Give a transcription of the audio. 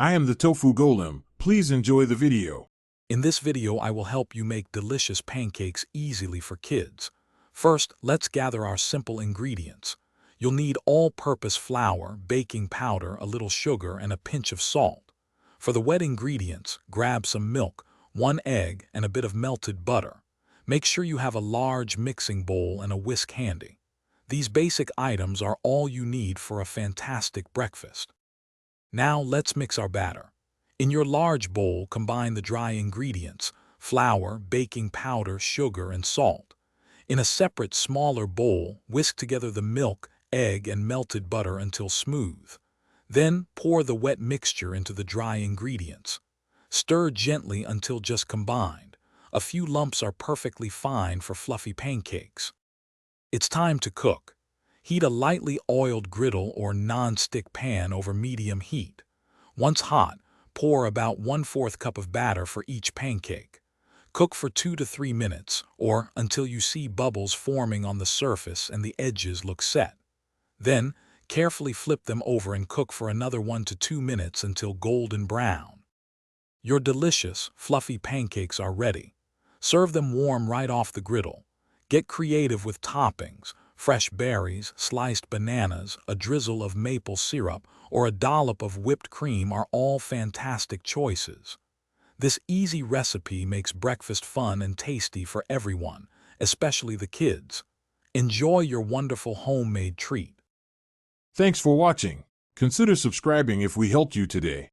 I am the Tofu Golem. Please enjoy the video. In this video, I will help you make delicious pancakes easily for kids. First, let's gather our simple ingredients. You'll need all-purpose flour, baking powder, a little sugar, and a pinch of salt. For the wet ingredients, grab some milk, 1 egg, and a bit of melted butter. Make sure you have a large mixing bowl and a whisk handy. These basic items are all you need for a fantastic breakfast. Now let's mix our batter. In your large bowl, combine the dry ingredients, flour, baking powder, sugar, and salt. In a separate, smaller bowl, whisk together the milk, egg, and melted butter until smooth. Then pour the wet mixture into the dry ingredients. Stir gently until just combined. A few lumps are perfectly fine for fluffy pancakes. It's time to cook. Heat a lightly oiled griddle or non-stick pan over medium heat. Once hot, pour about 1/4 cup of batter for each pancake. Cook for 2 to 3 minutes, or until you see bubbles forming on the surface and the edges look set. Then, carefully flip them over and cook for another 1 to 2 minutes until golden brown. Your delicious, fluffy pancakes are ready. Serve them warm right off the griddle. Get creative with toppings. Fresh berries, sliced bananas, a drizzle of maple syrup, or a dollop of whipped cream are all fantastic choices. This easy recipe makes breakfast fun and tasty for everyone, especially the kids. Enjoy your wonderful homemade treat. Thanks for watching. Consider subscribing if we helped you today.